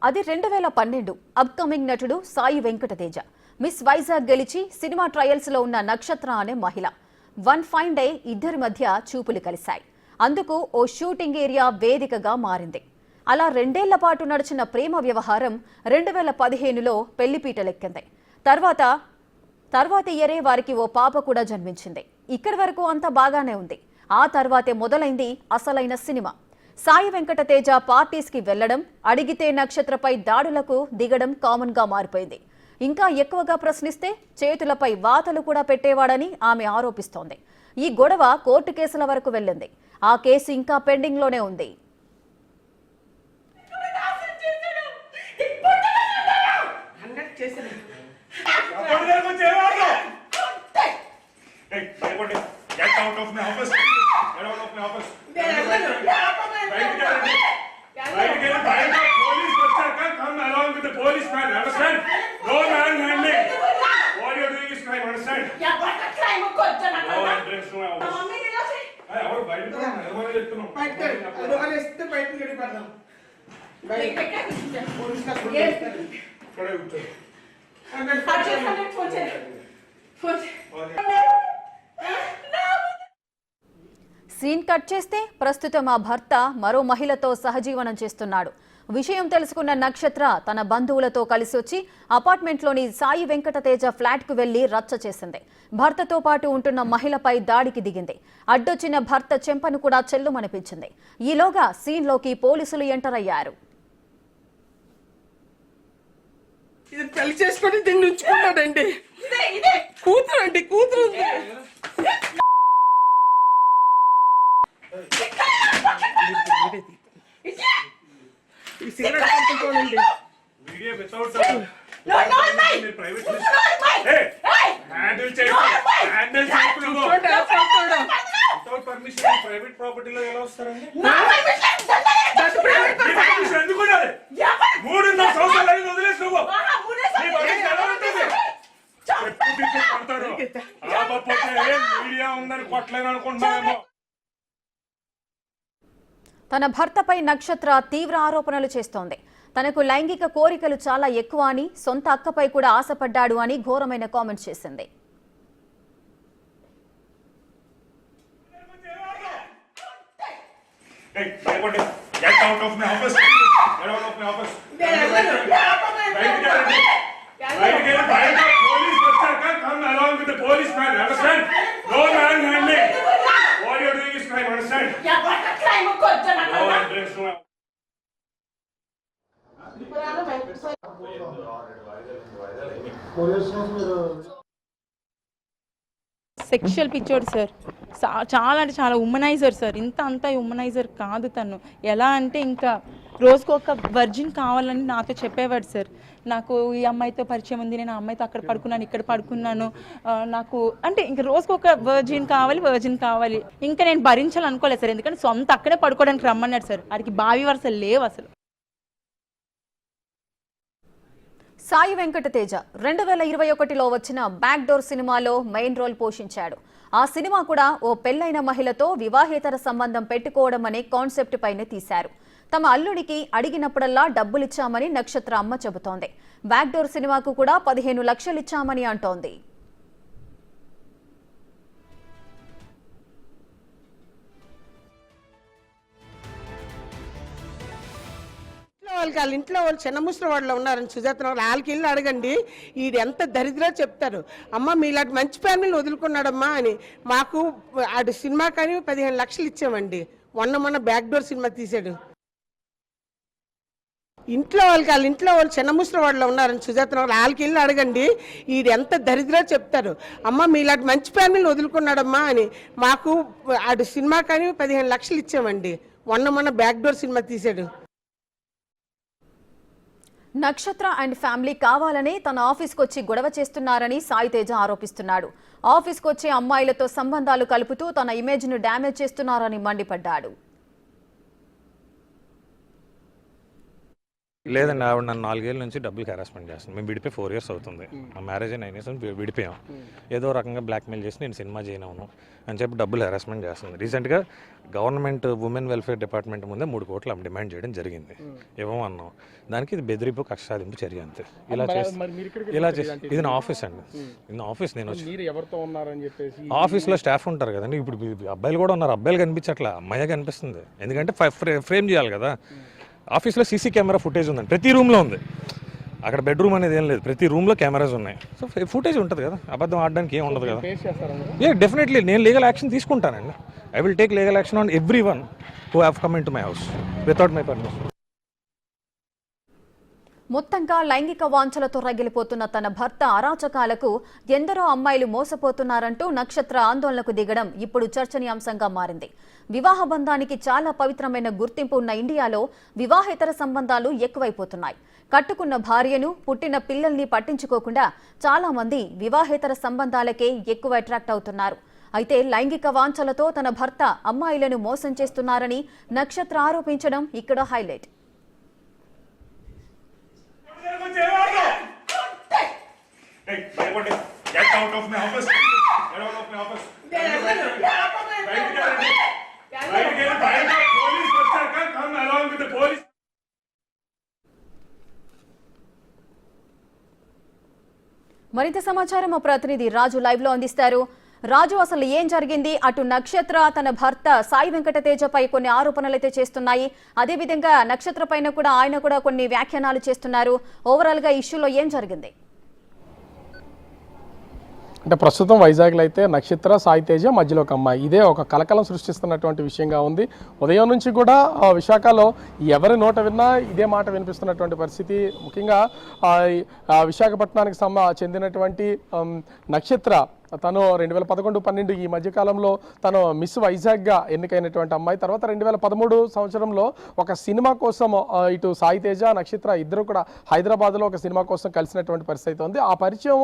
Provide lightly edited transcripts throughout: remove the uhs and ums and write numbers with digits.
అది 2012 అప్కమింగ్ నటుడు సాయి వెంకటతేజ మిస్ వైజాగ్ గెలిచి సినిమా ట్రయల్స్ లో ఉన్న నక్షత్ర అనే మహిళ వన్ ఫైన్ డే ఇద్దరి మధ్య చూపులు కలిశాయి. అందుకు ఓ షూటింగ్ ఏరియా వేదికగా మారింది. అలా 2 ఏళ్ల పాటు నడిచిన ప్రేమ వ్యవహారం 2015లో పెళ్లిపీటలెక్కింది. తర్వాత ఇయరే వారికి ఓ పాప కూడా జన్మించింది. ఇక్కడి వరకు అంతా బాగానే ఉంది. ఆ తర్వాతే మొదలైంది అసలైన సినిమా. సాయి వెంకటతేజ పార్టీస్ కి వెళ్లడం, అడిగితే నక్షత్రపై దాడులకు దిగడం కామన్ గా మారిపోయింది. ఇంకా ఎక్కువగా ప్రశ్నిస్తే చేతులపై వాతలు కూడా పెట్టేవాడని ఆమె ఆరోపిస్తోంది. ఈ గొడవ కోర్టు కేసుల వరకు వెళ్ళింది. ఆ కేసు ఇంకా పెండింగ్ లోనే ఉంది. Get out of my office. Get out of my office. Police officer come along with the policeman. Understand? No manhandling. What you are doing is crime. Understand? Yeah, but the crime of God. No entrance to my office. Mummy, you know say? Hey, our bite. Everyone is to know. Bite kar. Logan is the bite kari padam. Bite. Police ka phone. Yes. Kade uttar. Hundred phone chale. Phone. Scene cut చేస్తే ప్రస్తుతం ఆ భర్త మరో మహిళతో సహజీవనం చేస్తున్నాడు. విషయం తెలుసుకున్న నక్షత్ర తన బంధువులతో కలిసి వచ్చి అపార్ట్మెంట్లోని సాయి వెంకటతేజ ఫ్లాట్కు వెళ్లి రచ్చ చేసింది. భర్తతో పాటు ఉంటున్న మహిళపై దాడికి దిగింది. అడ్డొచ్చిన భర్త చెంపను కూడా చెల్లుమనిపించింది. ఈలోగా సీన్లోకి పోలీసులు ఎంటర్ అయ్యారు. ఇది పెళ్లి చేసుకొని దీన్ని ఉంచుకున్నాడండి. కూతురు అండి, కూతురు cigarette పంపుకోనండి. Video without No, mate. private. Hey, Handle చేయండి. Handle చేయండి. Without permission private property లో ఎలా వస్తారండి? ఎందుకు ఉండాలి? 3.5 సంవత్సరాలు అయింది వదిలేసి నువ్వు. నీ పరిస్థితి ఎలా ఉంటుంది? ఎప్పుడు టికెట్ కొడతారు? ఆపకపోతే మీడియా ఉందని కొట్టలేను అనుకుంటున్నావేమో. తన భర్తపై నక్షత్ర తీవ్ర ఆరోపణలు చేస్తోంది. తనకు లైంగిక కోరికలు చాలా ఎక్కువ అని, సొంత అక్కపై కూడా ఆశపడ్డాడు అని ఘోరమైన కామెంట్స్ చేసింది. Get out of my office. Get out of my office. Police officer come along with the policeman. Understand? No manhandling. What you are doing is crime. Understand? yeah, but the crime of God. No entrance to my sexual పిచ్చోడు sir. చాలా అంటే చాలా womaniser sir. ఇంత అంతా womaniser కాదు తను. ఎలా అంటే ఇంకా రోజుకు ఒక వర్జిన్ కావాలని నాతో చెప్పేవాడు సార్. నాకు ఈ అమ్మాయితో పరిచయం ఉంది, నేను ఆ అమ్మాయితో అక్కడ పడుకున్నాను, ఇక్కడ పడుకున్నాను, నాకు అంటే ఇంకా రోజుకు ఒక వర్జిన్ కావాలి. ఇంకా నేను భరించాలనుకోలేదు సార్. ఎందుకంటే సొంత అక్కడే పడుకోవడానికి రమ్మన్నాడు సార్. వాడికి బావి వరుసలు లేవు అసలు. సాయి వెంకటతేజ 2021లో వచ్చిన బ్యాక్ డోర్ సినిమాలో మెయిన్ రోల్ పోషించాడు. ఆ సినిమా కూడా ఓ పెళ్లైన మహిళతో వివాహేతర సంబంధం పెట్టుకోవడం అనే కాన్సెప్ట్ పైనే తీశారు. తమ అల్లుడికి అడిగినప్పుడల్లా డబ్బులిచ్చామని నక్షత్ర అమ్మ చెబుతోంది. బ్యాక్ డోర్ సినిమాకు కూడా 15 లక్షలు ఇచ్చామని అంటోంది. వాళ్ళ ఇంట్లో వాళ్ళు చిన్న ముసలి వాళ్ళు ఉన్నారని సుజాత వాళ్ళకి వెళ్ళి అడగండి. ఇది ఎంత దరిద్రో చెప్తారు. అమ్మ మీలాంటి మంచి ఫ్యామిలీని వదులుకున్నాడమ్మా అని. మాకు ఆడు సినిమా కానీ 15 లక్షలు ఇచ్చామండి. మొన్న బ్యాక్ డోర్ సినిమా తీసాడు. వాళ్ళ ఇంట్లో వాళ్ళు చిన్న ముసలి వాళ్ళు ఉన్నారని సుజాత వాళ్ళకి వెళ్ళి అడగండి. ఇది ఎంత దరిద్రో చెప్తారు. అమ్మ మీలాంటి మంచి ఫ్యామిలీని వదులుకున్నాడమ్మా అని. మాకు ఆడు సినిమా కానీ 15 లక్షలు ఇచ్చామండి. మొన్న బ్యాక్ డోర్ సినిమా తీసాడు. నక్షత్ర అండ్ ఫ్యామిలీ కావాలని తన ఆఫీస్కి వచ్చి గొడవ చేస్తున్నారని సాయి తేజ ఆరోపిస్తున్నాడు. ఆఫీస్కి వచ్చే అమ్మాయిలతో సంబంధాలు కలుపుతూ తన ఇమేజ్ను డ్యామేజ్ చేస్తున్నారని మండిపడ్డాడు. లేదండి, ఆవిడ నన్ను 4 ఏళ్ళ నుంచి డబ్బులు హెరాస్మెంట్ చేస్తుంది. మేము విడిపోయి 4 years అవుతుంది. మా మ్యారేజ్ 9 years విడిపోయాం. ఏదో రకంగా బ్లాక్మెయిల్ చేసి నేను సినిమా చేయను అని చెప్పి డబ్బులు హెరాస్మెంట్ చేస్తుంది. రీసెంట్గా గవర్నమెంట్ ఉమెన్ వెల్ఫేర్ డిపార్ట్మెంట్ ముందే 3 కోట్లు డిమాండ్ చేయడం జరిగింది. ఇవ్వమన్నాం. దానికి ఇది బెదిరింపు, కక్ష సాధింపు చర్య అంతే. ఇలా చేసి ఇది నా ఆఫీస్ అండి. ఇది నా ఆఫీస్. నేను ఆఫీస్లో స్టాఫ్ ఉంటారు కదండి. ఇప్పుడు అబ్బాయిలు కూడా ఉన్నారు. అబ్బాయిలు కనిపించట్లా, అమ్మాయి కనిపిస్తుంది. ఎందుకంటే ఫ్రేమ్ చేయాలి కదా. ఆఫీస్లో సీసీ కెమెరా ఫుటేజ్ ఉందండి, ప్రతి రూమ్లో ఉంది. అక్కడ బెడ్రూమ్ అనేది ఏం లేదు, ప్రతి రూమ్లో కెమెరాస్ ఉన్నాయి. సో ఫుటేజ్ ఉంటుంది కదా, అబద్ధం ఆడడానికి ఏం ఉండదు కదా. డెఫినెట్లీ నేను లీగల్ యాక్షన్ తీసుకుంటానండి. I will take legal action on every one who have come in to my house without my permission. మొత్తంగా లైంగిక వాంఛలతో రగిలిపోతున్న తన భర్త అరాచకాలకు ఎందరో అమ్మాయిలు మోసపోతున్నారంటూ నక్షత్ర ఆందోళనకు దిగడం ఇప్పుడు చర్చనీయాంశంగా మారింది. వివాహ బంధానికి చాలా పవిత్రమైన గుర్తింపు ఉన్న ఇండియాలో వివాహేతర సంబంధాలు ఎక్కువైపోతున్నాయి. కట్టుకున్న భార్యను, పుట్టిన పిల్లల్ని పట్టించుకోకుండా చాలా మంది వివాహేతర సంబంధాలకే ఎక్కువ అట్రాక్ట్ అవుతున్నారు. అయితే లైంగిక వాంఛలతో తన భర్త అమ్మాయిలను మోసం చేస్తున్నారని నక్షత్ర ఆరోపించడం ఇక్కడ హైలైట్. మరింత సమాచారం మా ప్రతినిధి రాజు లైవ్ లో అందిస్తారు. రాజు, అసలు ఏం జరిగింది? అటు నక్షత్ర తన భర్త సాయి వెంకటతేజపై కొన్ని ఆరోపణలు అయితే చేస్తున్నాయి. అదేవిధంగా నక్షత్ర పైన కూడా ఆయన కూడా కొన్ని వ్యాఖ్యానాలు చేస్తున్నారు. ఓవరాల్ గా ఇష్యూలో ఏం జరిగింది? అంటే ప్రస్తుతం వైజాగ్లో అయితే నక్షత్ర, సాయి తేజ మధ్యలో ఒక అమ్మాయి, ఇదే ఒక కలకలం సృష్టిస్తున్నటువంటి విషయంగా ఉంది. ఉదయం నుంచి కూడా విశాఖలో ఎవరి నోట విన్నా ఇదే మాట వినిపిస్తున్నటువంటి పరిస్థితి. ముఖ్యంగా విశాఖపట్నానికి చెందినటువంటి నక్షత్ర తను 2011-12 ఈ మధ్యకాలంలో తను మిస్ వైజాగ్గా ఎన్నికైనటువంటి అమ్మాయి. తర్వాత 2013 సంవత్సరంలో ఒక సినిమా కోసం ఇటు సాయి తేజ, నక్షత్ర ఇద్దరు కూడా హైదరాబాద్లో ఒక సినిమా కోసం కలిసినటువంటి పరిస్థితి ఉంది. ఆ పరిచయం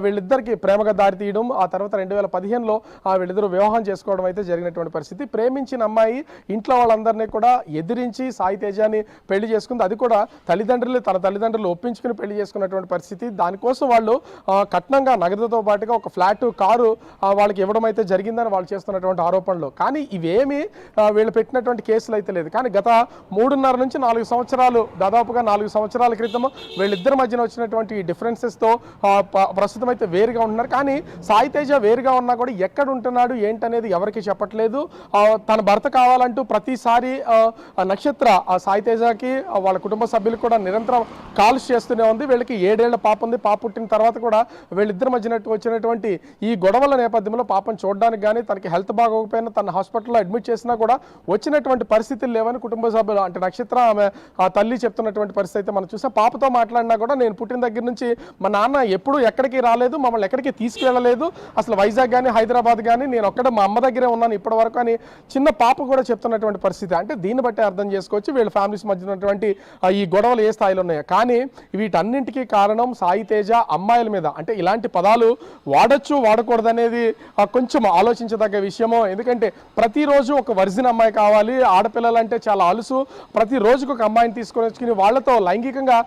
వీళ్ళిద్దరికి ప్రేమగా దారితీయడం, ఆ తర్వాత 2015లో వీళ్ళిద్దరూ వివాహం చేసుకోవడం అయితే జరిగినటువంటి పరిస్థితి. ప్రేమించిన అమ్మాయి ఇంట్లో వాళ్ళందరినీ కూడా ఎదిరించి సాయి తేజాని పెళ్లి చేసుకుంది. అది కూడా తన తల్లిదండ్రులు ఒప్పించుకుని పెళ్లి చేసుకున్నటువంటి పరిస్థితి. దానికోసం వాళ్ళు కట్నంగా నగదుతో పాటుగా ఒక ఫ్లాట్, కారు వాళ్ళకి ఇవ్వడం అయితే జరిగిందని వాళ్ళు చేస్తున్నటువంటి ఆరోపణలు. కానీ ఇవేమి వీళ్ళు పెట్టినటువంటి కేసులు అయితే లేదు. కానీ గత 3.5 నుంచి 4 సంవత్సరాలు, దాదాపుగా 4 సంవత్సరాల క్రితం వీళ్ళిద్దరి మధ్యన వచ్చినటువంటి డిఫరెన్సెస్తో ప్రస్తుతం అయితే వేరుగా ఉంటున్నారు. కానీ సాయి తేజ వేరుగా ఉన్నా కూడా ఎక్కడ ఉంటున్నాడు ఏంటనేది ఎవరికి చెప్పట్లేదు. తన భర్త కావాలంటూ ప్రతిసారి నక్షత్ర సాయి తేజకి వాళ్ళ కుటుంబ సభ్యులు కూడా నిరంతరం కాల్స్ చేస్తూనే ఉంది. వీళ్ళకి 7 ఏళ్ల పాప ఉంది. పాప పుట్టిన తర్వాత కూడా వీళ్ళిద్దరి మధ్యన వచ్చినటువంటి ఈ గొడవల నేపథ్యంలో పాపం చూడడానికి కానీ తనకి హెల్త్ బాగోకపోయినా తన హాస్పిటల్లో అడ్మిట్ చేసినా కూడా వచ్చినటువంటి పరిస్థితులు లేవని కుటుంబ సభ్యులు, అంటే నక్షత్ర ఆమె ఆ తల్లి చెప్తున్నటువంటి పరిస్థితి అయితే మనం చూసాం. పాపతో మాట్లాడినా కూడా నేను పుట్టిన దగ్గర నుంచి మా నాన్న ఎప్పుడూ ఎక్కడికి రాలేదు, మమ్మల్ని ఎక్కడికి తీసుకెళ్ళలేదు, అసలు వైజాగ్ కానీ హైదరాబాద్ కానీ నేను ఒక్కడే మా అమ్మ దగ్గరే ఉన్నాను ఇప్పటి వరకు అని చిన్న పాప కూడా చెప్తున్నటువంటి పరిస్థితి. అంటే దీన్ని బట్టి అర్థం చేసుకోవచ్చు వీళ్ళ ఫ్యామిలీస్ మధ్య ఉన్నటువంటి ఈ గొడవలు ఏ స్థాయిలో ఉన్నాయో. కానీ వీటన్నింటికీ కారణం సాయి తేజ అమ్మాయిల మీద, అంటే ఇలాంటి పదాలు వాడచ్చు వాడకూడదు అనేది కొంచెం ఆలోచించదగ్గ విషయము. ఎందుకంటే ప్రతిరోజు ఒక వర్జిన్ అమ్మాయి కావాలి, ఆడపిల్లలంటే చాలా అలుసు, ప్రతిరోజుకు ఒక అమ్మాయిని తీసుకొని వచ్చుకుని వాళ్ళతో లైంగికంగా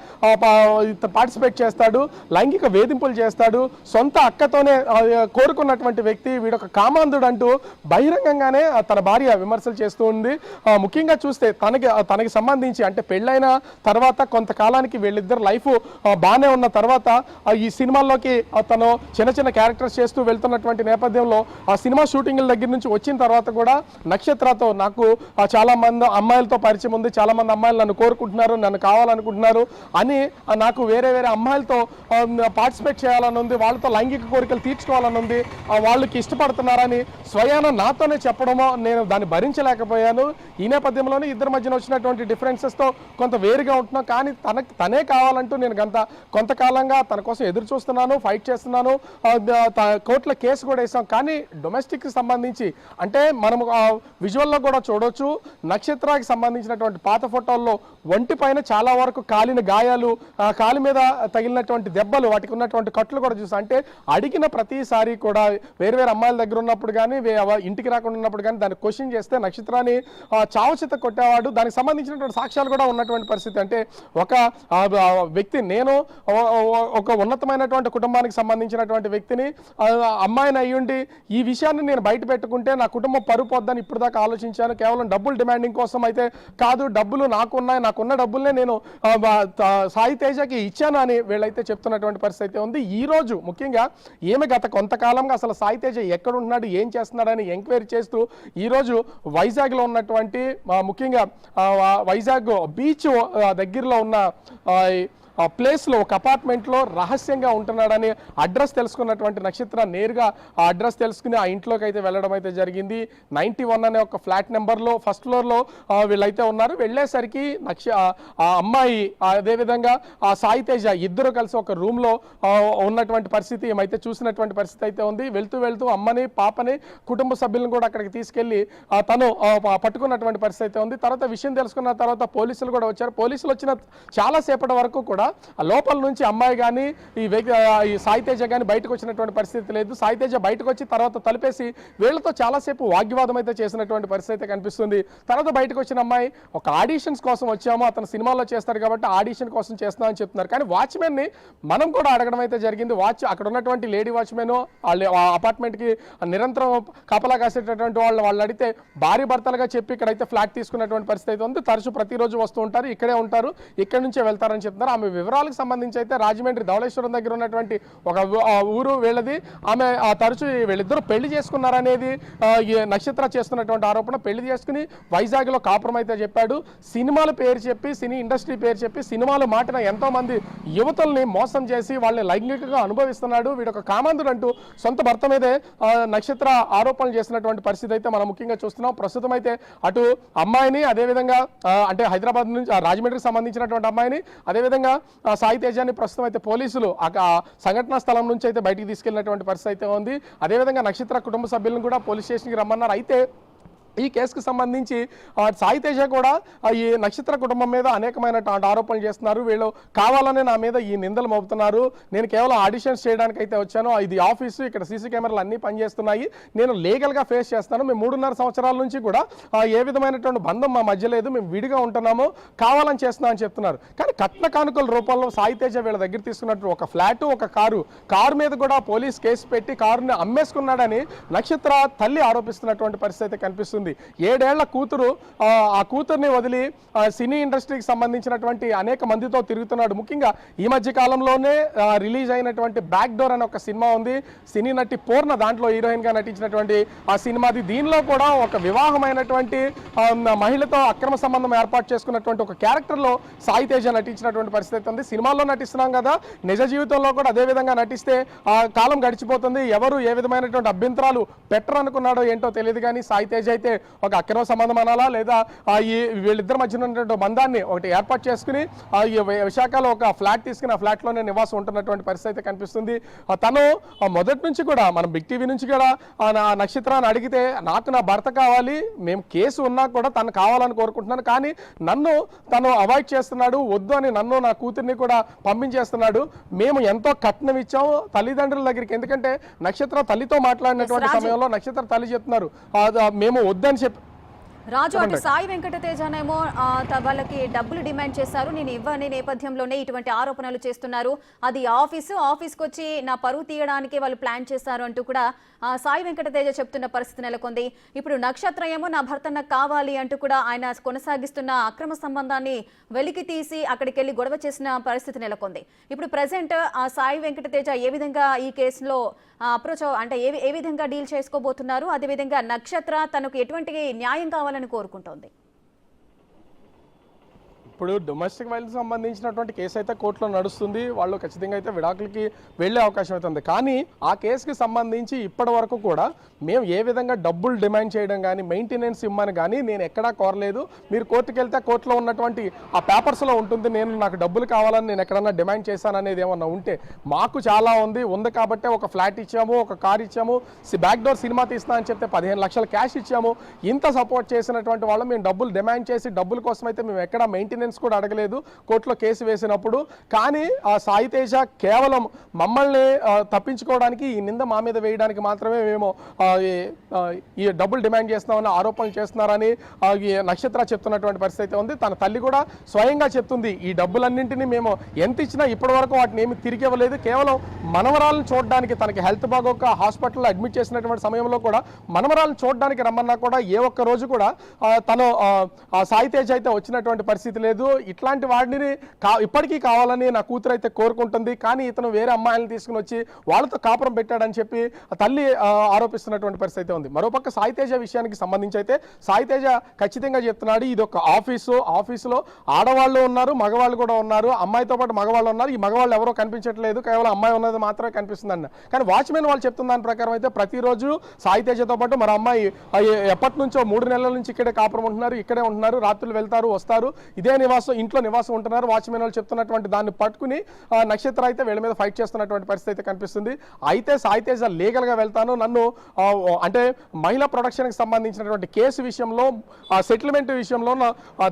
పార్టిసిపేట్ చేస్తాడు, లైంగిక వేధింపులు చేస్తాడు, సొంత అక్కతోనే కోరుకున్నటువంటి వ్యక్తి వీడొక కామాంధుడు అంటూ బహిరంగంగానే తన భార్య విమర్శలు చేస్తూ ఉంది. ముఖ్యంగా చూస్తే తనకి సంబంధించి అంటే పెళ్ళైన తర్వాత కొంతకాలానికి వీళ్ళిద్దరు లైఫ్ బాగానే ఉన్న తర్వాత ఈ సినిమాల్లోకి తను చిన్న క్యారెక్టర్స్ చేస్తూ వెళ్తున్నటువంటి నేపథ్యంలో ఆ సినిమా షూటింగ్ల దగ్గర నుంచి వచ్చిన తర్వాత కూడా నక్షత్రతో నాకు చాలా మంది అమ్మాయిలతో పరిచయం ఉంది, చాలా మంది అమ్మాయిలు నన్ను కోరుకుంటున్నారు, నన్ను కావాలనుకుంటున్నారు అని, నాకు వేరే అమ్మాయిలతో పార్టిసిపేట్ చేయాలని ఉంది, వాళ్ళతో లైంగిక కోరికలు తీర్చుకోవాలని ఉంది, వాళ్ళకి ఇష్టపడుతున్నారని స్వయాన నాతోనే చెప్పడమో నేను దాన్ని భరించలేకపోయాను. ఈ నేపథ్యంలోనే ఇద్దరి మధ్యన వచ్చినటువంటి డిఫరెన్సెస్తో కొంత వేరుగా ఉంటున్నాను. కానీ తనే కావాలంటూ నేను కొంతకాలంగా తన కోసం ఎదురు చూస్తున్నాను, ఫైట్ చేస్తున్నాను, కోర్టులో కేసు కూడా వేసాం. కానీ డొమెస్టిక్కి సంబంధించి అంటే మనము విజువల్లో కూడా చూడవచ్చు, నక్షత్రాకి సంబంధించినటువంటి పాత ఫోటోల్లో ఒంటి పైన చాలా వరకు కాలిన గాయాలు, కాలి మీద తగిలినటువంటి దెబ్బలు, వాటికి ఉన్నటువంటి కట్లు కూడా చూసాం. అంటే అడిగిన ప్రతిసారి కూడా వేరు అమ్మాయిల దగ్గర ఉన్నప్పుడు కానీ ఇంటికి రాకుండా ఉన్నప్పుడు కానీ దాన్ని క్వశ్చన్ చేస్తే నక్షత్రాన్ని చావుచిత కొట్టేవాడు. దానికి సంబంధించినటువంటి సాక్ష్యాలు కూడా ఉన్నటువంటి పరిస్థితి. అంటే ఒక వ్యక్తి, నేను ఒక ఉన్నతమైనటువంటి కుటుంబానికి సంబంధించినటువంటి వ్యక్తిని, అమ్మాయిని అయ్యుండి ఈ విషయాన్ని నేను బయట పెట్టుకుంటే నా కుటుంబం పరువు పోద్దని ఇప్పుడు దాకా ఆలోచించాను. కేవలం డబ్బులు డిమాండింగ్ కోసం అయితే కాదు, డబ్బులు నాకున్న డబ్బుల్నే నేను సాయి తేజకి ఇచ్చాను అని వీళ్ళైతే చెప్తున్నటువంటి పరిస్థితి అయితే ఉంది. ఈ రోజు ముఖ్యంగా ఈమె గత కొంతకాలంగా అసలు సాయి తేజ ఎక్కడ ఉంటున్నాడు, ఏం చేస్తున్నాడని ఎంక్వైరీ చేస్తూ ఈరోజు వైజాగ్లో ఉన్నటువంటి ముఖ్యంగా వైజాగ్ బీచ్ దగ్గరలో ఉన్న ప్లేస్లో ఒక అపార్ట్మెంట్లో రహస్యంగా ఉంటున్నాడని అడ్రస్ తెలుసుకున్నటువంటి నక్షత్ర నేరుగా ఆ అడ్రస్ తెలుసుకుని ఆ ఇంట్లోకి అయితే వెళ్ళడం అయితే జరిగింది. 91 అనే ఒక ఫ్లాట్ నెంబర్లో ఫస్ట్ ఫ్లోర్లో వీళ్ళైతే ఉన్నారు. వెళ్ళేసరికి ఆ అమ్మాయి అదేవిధంగా ఆ సాయి తేజ ఇద్దరు కలిసి ఒక రూమ్లో ఉన్నటువంటి పరిస్థితి ఏమైతే చూసినటువంటి పరిస్థితి అయితే ఉంది. వెళ్తూ అమ్మని పాపని కుటుంబ సభ్యులను కూడా అక్కడికి తీసుకెళ్లి తను పట్టుకున్నటువంటి పరిస్థితి అయితే ఉంది. తర్వాత విషయం తెలుసుకున్న తర్వాత పోలీసులు కూడా వచ్చారు. పోలీసులు వచ్చిన చాలా సేపటి వరకు కూడా లోపల నుంచి అమ్మాయి కానీ ఈ సాయి తేజ కానీ బయటకు వచ్చినటువంటి పరిస్థితి లేదు. సాయి తేజ బయటకు వచ్చి తర్వాత తలిపేసి వీళ్ళతో చాలాసేపు వాగ్వివాదం అయితే చేసినటువంటి పరిస్థితి అయితే కనిపిస్తుంది. తర్వాత బయటకు వచ్చిన అమ్మాయి ఒక ఆడిషన్స్ కోసం వచ్చాము, అతను సినిమాలో చేస్తాడు కాబట్టి ఆడిషన్ కోసం చేస్తున్నామని చెప్తున్నారు. కానీ వాచ్మెన్ని మనం కూడా అడగడం అయితే జరిగింది. అక్కడ ఉన్నటువంటి లేడీ వాచ్మెన్ ఆ అపార్ట్మెంట్కి నిరంతరం కాపలా కాసేటటువంటి వాళ్ళు అడిగితే భార్య భర్తలుగా చెప్పి ఇక్కడైతే ఫ్లాట్ తీసుకున్నటువంటి పరిస్థితి అయితే ఉంది. తరచూ ప్రతిరోజు వస్తూ ఉంటారు, ఇక్కడే ఉంటారు, ఇక్కడి నుంచే వెళ్తారని చెప్తున్నారు. ఆమె వివరాలకు సంబంధించి అయితే రాజమండ్రి ధవళేశ్వరం దగ్గర ఉన్నటువంటి ఒక ఊరు వీళ్ళది. ఆమె తరచూ వీళ్ళిద్దరూ పెళ్లి చేసుకున్నారనేది నక్షత్ర చేస్తున్నటువంటి ఆరోపణ. పెళ్లి చేసుకుని వైజాగ్లో కాపురం అయితే చెప్పాడు. సినిమాల పేరు చెప్పి, సినీ ఇండస్ట్రీ పేరు చెప్పి సినిమాలు మాటిన ఎంతో మంది యువతుల్ని మోసం చేసి వాళ్ళని లైంగికంగా అనుభవిస్తున్నాడు, వీడొక కామందుడు అంటూ సొంత భర్త మీదే నక్షత్ర ఆరోపణలు చేసినటువంటి పరిస్థితి అయితే మనం ముఖ్యంగా చూస్తున్నాం. ప్రస్తుతం అయితే అటు అమ్మాయిని అదేవిధంగా అంటే హైదరాబాద్ నుంచి రాజమండ్రికి సంబంధించినటువంటి అమ్మాయిని అదేవిధంగా సాయి తేజాన్ని ప్రస్తుతం అయితే పోలీసులు సంఘటనా స్థలం నుంచి అయితే బయటికి తీసుకెళ్లినటువంటి పరిస్థితి అయితే ఉంది. అదేవిధంగా నక్షత్ర కుటుంబ సభ్యులను కూడా పోలీస్ స్టేషన్కి రమ్మన్నారు. అయితే ఈ కేసుకు సంబంధించి సాయి తేజ కూడా ఈ నక్షత్ర కుటుంబం మీద అనేకమైనటువంటి ఆరోపణలు చేస్తున్నారు. వీళ్ళు కావాలనే నా మీద ఈ నిందలు మోపుతున్నారు, నేను కేవలం ఆడిషన్స్ చేయడానికి అయితే వచ్చాను, ఇది ఆఫీసు, ఇక్కడ సీసీ కెమెరాలు అన్నీ పనిచేస్తున్నాయి, నేను లీగల్గా ఫేస్ చేస్తాను, మేము 3.5 సంవత్సరాల నుంచి కూడా ఏ విధమైనటువంటి బంధం మా మధ్య లేదు, మేము విడిగా ఉంటున్నాము, కావాలని చేస్తున్నామని చెప్తున్నారు. కానీ కట్న కానుకల రూపంలో సాయి తేజ వీళ్ళ దగ్గర తీసుకున్నట్టు ఒక ఫ్లాటు, ఒక కారు మీద కూడా పోలీస్ కేసు పెట్టి కారుని అమ్మేసుకున్నాడని నక్షత్ర తల్లి ఆరోపిస్తున్నటువంటి పరిస్థితి కనిపిస్తుంది. 7 ఏళ్ల కూతురు, ఆ కూతుర్ని వదిలి సినీ ఇండస్ట్రీకి సంబంధించినటువంటి అనేక మందితో తిరుగుతున్నాడు. ముఖ్యంగా ఈ మధ్య కాలంలోనే రిలీజ్ అయినటువంటి బ్యాక్ డోర్ అనే ఒక సినిమా ఉంది, సినీ నటి పూర్ణ దాంట్లో హీరోయిన్ గా నటించినటువంటి ఆ సినిమాది. దీనిలో కూడా ఒక వివాహమైనటువంటి మహిళతో అక్రమ సంబంధం ఏర్పాటు చేసుకున్నటువంటి ఒక క్యారెక్టర్లో సాయి తేజ నటించినటువంటి పరిస్థితి ఉంది. సినిమాల్లో నటిస్తున్నాం కదా, నిజ జీవితంలో కూడా అదే విధంగా నటిస్తే ఆ కాలం గడిచిపోతుంది, ఎవరు ఏ విధమైనటువంటి అభ్యంతరాలు పెట్టరనుకున్నాడో ఏంటో తెలియదు. కానీ సాయి తేజ అయితే ఒక అక్రమ సంబంధం అనాలా లేదా ఈ వీళ్ళిద్దరి మధ్య ఉన్నటువంటి బంధాన్ని ఒకటి ఏర్పాటు చేసుకుని ఈ విశాఖలో ఒక ఫ్లాట్ తీసుకుని ఆ ఫ్లాట్లోనే నివాసం ఉంటున్నటువంటి పరిస్థితి కనిపిస్తుంది. తను మొదటి నుంచి కూడా మనం బిగ్ టీవీ నుంచి కూడా నక్షత్రాన్ని అడిగితే నాకు నా భర్త కావాలి, మేము కేసు ఉన్నా కూడా తను కావాలని కోరుకుంటున్నాను, కానీ నన్ను తను అవాయిడ్ చేస్తున్నాడు, వద్దు అని నన్ను నా కూతుర్ని కూడా పంపించేస్తున్నాడు, మేము ఎంతో కట్నం ఇచ్చాము తల్లిదండ్రుల దగ్గరికి. ఎందుకంటే నక్షత్ర తల్లితో మాట్లాడినటువంటి సమయంలో నక్షత్ర తల్లి చెప్తున్నారు మేము వద్దని చెప్పి. రాజు, అటు సాయి వెంకటతేజనేమో వాళ్ళకి డబ్బులు డిమాండ్ చేశారు, నేను ఇవ్వని నేపథ్యంలోనే ఇటువంటి ఆరోపణలు చేస్తున్నారు, అది ఆఫీస్కి వచ్చి నా పరువు తీయడానికి వాళ్ళు ప్లాన్ చేశారు అంటూ కూడా సాయి వెంకటతేజ చెప్తున్న పరిస్థితి నెలకొంది. ఇప్పుడు నక్షత్ర ఏమో నా భర్త నాకు కావాలి అంటూ కూడా ఆయన కొనసాగిస్తున్న అక్రమ సంబంధాన్ని వెలికి తీసి అక్కడికి వెళ్ళి గొడవ చేసిన పరిస్థితి నెలకొంది. ఇప్పుడు ప్రెసెంట్ సాయి వెంకటతేజ ఏ విధంగా ఈ కేసులో అప్రోచ్ అంటే ఏ విధంగా డీల్ చేసుకోబోతున్నారు, అదేవిధంగా నక్షత్ర తనకు ఎటువంటి న్యాయం కావాలని కోరుకుంటోంది? ఇప్పుడు డొమెస్టిక్ వైలెన్స్ సంబంధించినటువంటి కేసు అయితే కోర్టులో నడుస్తుంది. వాళ్ళు ఖచ్చితంగా అయితే విడాకులకి వెళ్ళే అవకాశం అయితే ఉంది. కానీ ఆ కేసుకి సంబంధించి ఇప్పటి వరకు కూడా మేము ఏ విధంగా డబ్బులు డిమాండ్ చేయడం కానీ మెయింటెనెన్స్ ఇమ్మని కానీ నేను ఎక్కడా కోరలేదు. మీరు కోర్టుకు వెళ్తే కోర్టులో ఉన్నటువంటి ఆ పేపర్స్లో ఉంటుంది నాకు డబ్బులు కావాలని నేను ఎక్కడన్నా డిమాండ్ చేశాను అనేది ఏమన్నా ఉంటే మాకు చాలా ఉంది కాబట్టి ఒక ఫ్లాట్ ఇచ్చాము, ఒక కార్ ఇచ్చాము, బ్యాక్డోర్ సినిమా తీస్తా అని చెప్తే 15 లక్షల క్యాష్ ఇచ్చాము. ఇంత సపోర్ట్ చేసినటువంటి వాళ్ళు మేము డబ్బులు డిమాండ్ చేసి డబ్బుల కోసం అయితే మేము ఎక్కడా మెయింటెనెన్స్ కూడా అడగలేదు కోర్టులో కేసు వేసినప్పుడు. కానీ ఆ సాయి తేజ కేవలం మమ్మల్ని తప్పించుకోవడానికి ఈ నింద మా మీద వేయడానికి మాత్రమే మేము ఈ డబ్బులు డిమాండ్ చేస్తున్నామని ఆరోపణలు చేస్తున్నారని ఈ నక్షత్ర చెప్తున్నటువంటి పరిస్థితి అయితే ఉంది. తన తల్లి కూడా స్వయంగా చెప్తుంది ఈ డబ్బులన్నింటినీ మేము ఎంత ఇచ్చినా ఇప్పటి వరకు వాటిని ఏమి తిరిగి ఇవ్వలేదు. కేవలం మనవరాలను చూడడానికి తనకి హెల్త్ బాగోక హాస్పిటల్లో అడ్మిట్ చేసినటువంటి సమయంలో కూడా మనవరాలను చూడడానికి రమ్మన్నా కూడా ఏ ఒక్క రోజు కూడా తను సాయి తేజ అయితే వచ్చినటువంటి పరిస్థితి లేదు. ఇట్లాంటి వాడిని ఇప్పటికీ కావాలని నా కూతురు అయితే కోరుకుంటుంది. కానీ ఇతను వేరే అమ్మాయిలను తీసుకుని వచ్చి వాళ్ళతో కాపురం పెట్టాడని చెప్పి తల్లి ఆరోపిస్తున్నటువంటి పరిస్థితి ఉంది. మరోపక్క సాయి తేజ విషయానికి సంబంధించి అయితే సాయి తేజ ఖచ్చితంగా చెప్తున్నాడు ఇది ఒక ఆఫీసులో ఆడవాళ్ళు ఉన్నారు, మగవాళ్ళు కూడా ఉన్నారు, అమ్మాయితో పాటు మగవాళ్ళు ఉన్నారు. ఈ మగవాళ్ళు ఎవరో కనిపించట్లేదు, కేవలం అమ్మాయి ఉన్నది మాత్రమే కనిపిస్తుంది అన్న. కానీ వాచ్మెన్ వాళ్ళు చెప్తున్న దాని ప్రకారం అయితే ప్రతిరోజు సాయి తేజతో పాటు మరో అమ్మాయి ఎప్పటి నుంచో 3 నెలల నుంచి ఇక్కడే కాపురం ఉంటున్నారు, ఇక్కడే ఉంటున్నారు, రాత్రులు వెళ్తారు వస్తారు, ఇదే ఇంట్లో నివాసం ఉంటున్నారు. వాచ్మెన్ వాళ్ళు చెప్తున్నటువంటి దాన్ని పట్టుకుని నక్షత్ర అయితే వీళ్ళ మీద ఫైట్ చేస్తున్నటువంటి పరిస్థితి అయితే కనిపిస్తుంది. అయితే సాయి తేజ లీగల్గా వెళ్తాను, నన్ను అంటే మహిళా ప్రొడక్షన్కి సంబంధించినటువంటి కేసు విషయంలో సెటిల్మెంట్ విషయంలో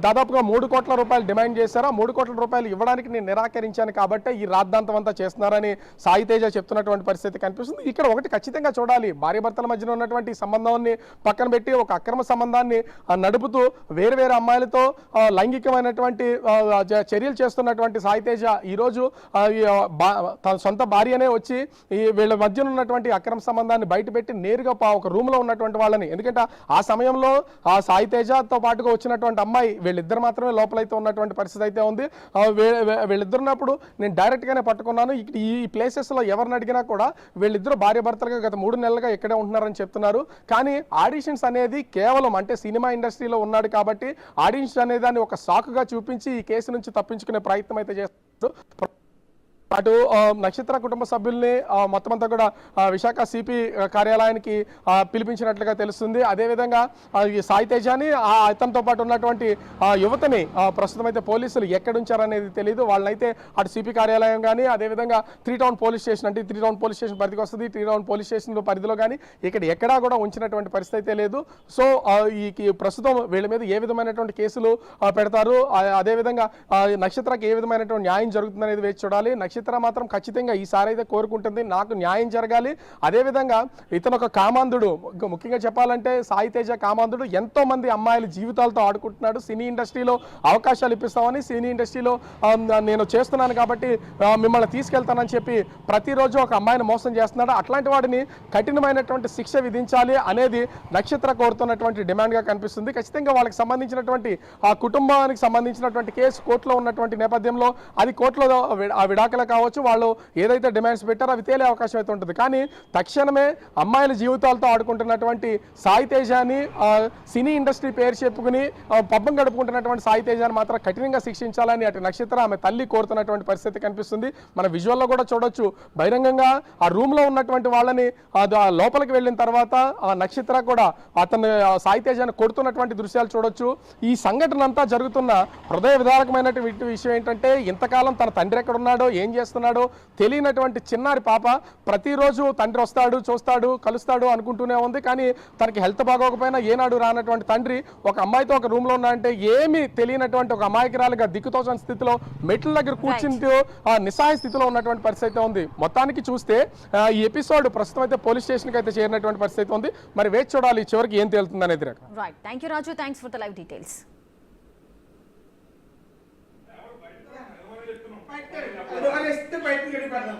దాదాపుగా 3 కోట్ల రూపాయలు డిమాండ్ చేశారు. ఆ 3 కోట్ల రూపాయలు ఇవ్వడానికి నేను నిరాకరించాను కాబట్టి ఈ రాద్ధాంతం అంతా చేస్తున్నారని సాయి తేజ చెప్తున్నటువంటి పరిస్థితి కనిపిస్తుంది. ఇక్కడ ఒకటి ఖచ్చితంగా చూడాలి, భార్యాభర్తల మధ్యన ఉన్నటువంటి సంబంధాన్ని పక్కన పెట్టి ఒక అక్రమ సంబంధాన్ని నడుపుతూ వేరే అమ్మాయిలతో లైంగికమైనటువంటి చర్యలు చేస్తున్నటువంటి సాయి తేజ ఈరోజు తన సొంత భార్యనే వచ్చి వీళ్ళ మధ్యన ఉన్నటువంటి అక్రమ సంబంధాన్ని బయటపెట్టి నేరుగా ఒక రూమ్లో ఉన్నటువంటి వాళ్ళని, ఎందుకంటే ఆ సమయంలో ఆ సాయి తేజతో పాటుగా వచ్చినటువంటి అమ్మాయి వీళ్ళిద్దరు మాత్రమే లోపలైతే ఉన్నటువంటి పరిస్థితి అయితే ఉంది. వీళ్ళిద్దరున్నప్పుడు నేను డైరెక్ట్గానే పట్టుకున్నాను. ఈ ప్లేసెస్లో ఎవరిని అడిగినా కూడా వీళ్ళిద్దరు భార్యాభర్తలుగా గత 3 నెలలుగా ఇక్కడే ఉంటున్నారని చెప్తున్నారు. కానీ ఆడిషన్స్ అనేది కేవలం అంటే సినిమా ఇండస్ట్రీలో ఉన్నాడు కాబట్టి ఆడిషన్స్ అనే దాన్ని ఒక సాకుగా చూపించి ఈ కేసు నుంచి తప్పించుకునే ప్రయత్నం అయితే చేస్తారు. అటు నక్షత్ర కుటుంబ సభ్యుల్ని మొత్తం అంతా కూడా విశాఖ సిపి కార్యాలయానికి పిలిపించినట్లుగా తెలుస్తుంది. అదేవిధంగా ఈ సాయి తేజాని అతనితో పాటు ఉన్నటువంటి యువతని ప్రస్తుతం అయితే పోలీసులు ఎక్కడుంచారనేది తెలియదు. వాళ్ళనైతే అటు సిపి కార్యాలయం కానీ అదేవిధంగా 3 టౌన్ పోలీస్ స్టేషన్ అంటే 3 టౌన్ పోలీస్ స్టేషన్ పరిధికి వస్తుంది. 3 టౌన్ పోలీస్ స్టేషన్ పరిధిలో కానీ ఇక్కడ ఎక్కడా కూడా ఉంచినటువంటి పరిస్థితి అయితే లేదు. సో ఈ ప్రస్తుతం వీళ్ళ మీద ఏ విధమైనటువంటి కేసులు పెడతారు, అదేవిధంగా నక్షత్రకి ఏ విధమైనటువంటి న్యాయం జరుగుతుందనేది వేచి చూడాలి. నక్షత్ర మాత్రం ఖచ్చితంగా ఈసారి అయితే కోరుకుంటుంది నాకు న్యాయం జరగాలి. అదేవిధంగా ఇతను ఒక కామాంధుడు, ముఖ్యంగా చెప్పాలంటే సాయి తేజ కామాంధుడు, ఎంతో మంది అమ్మాయిల జీవితాలతో ఆడుకుంటున్నాడు. సినీ ఇండస్ట్రీలో అవకాశాలు ఇప్పిస్తామని, సినీ ఇండస్ట్రీలో నేను చేస్తున్నాను కాబట్టి మిమ్మల్ని తీసుకెళ్తానని చెప్పి ప్రతిరోజు ఒక అమ్మాయిని మోసం చేస్తున్నాడు. అట్లాంటి వాడిని కఠినమైనటువంటి శిక్ష విధించాలి అనేది నక్షత్ర కోరుతున్నటువంటి డిమాండ్గా కనిపిస్తుంది. ఖచ్చితంగా వాళ్ళకి సంబంధించినటువంటి ఆ కుటుంబానికి సంబంధించినటువంటి కేసు కోర్టులో ఉన్నటువంటి నేపథ్యంలో అది కోర్టులో ఆ విడాకుల కావచ్చు, వాళ్ళు ఏదైతే డిమాండ్స్ పెట్టారో అవి తేలే అవకాశం అయితే ఉంటుంది. కానీ తక్షణమే అమ్మాయిల జీవితాలతో ఆడుకుంటున్నటువంటి సాయి తేజాని, సినీ ఇండస్ట్రీ పేరు చెప్పుకుని పబ్బం గడుపుకుంటున్నటువంటి సాయి తేజాని మాత్రం కఠినంగా శిక్షించాలని అటు నక్షత్ర ఆమె తల్లి కోరుతున్నటువంటి పరిస్థితి కనిపిస్తుంది. మన విజువల్లో కూడా చూడొచ్చు, బహిరంగంగా ఆ రూమ్లో ఉన్నటువంటి వాళ్ళని లోపలికి వెళ్ళిన తర్వాత ఆ నక్షత్ర కూడా అతను సాయి తేజాన్ని కొడుతున్నటువంటి దృశ్యాలు చూడొచ్చు. ఈ సంఘటన అంతా జరుగుతున్న హృదయ విదారకమైనటువంటి విషయం ఏంటంటే ఇంతకాలం తన తండ్రి ఎక్కడ ఉన్నాడో ఏం చేస్తున్నాడో తెలియనటువంటి చిన్నారి పాప ప్రతిరోజు తండ్రి వస్తాడు, చూస్తాడు, కలుస్తాడు అనుకుంటూనే ఉంది. కానీ తనకి హెల్త్ బాగోకపోయినా ఏనాడు రానటువంటి తండ్రి ఒక అమ్మాయితో ఒక రూమ్లో ఉన్నాడంటే ఏమీ తెలియనటువంటి ఒక అమాయకురాలుగా దిక్కుతోచని స్థితిలో మెట్ల దగ్గర కూర్చుంటూ నిస్సహాయ స్థితిలో ఉన్నటువంటి పరిస్థితి ఉంది. మొత్తానికి చూస్తే ఈ ఎపిసోడ్ ప్రస్తుతం అయితే పోలీస్ స్టేషన్కి అయితే చేరినటువంటి పరిస్థితి ఉంది. మరి వేచి చూడాలి చివరికి ఏం తేలుతుంది అనేది. Right, thank you Raju, thanks for the live details. బయటకు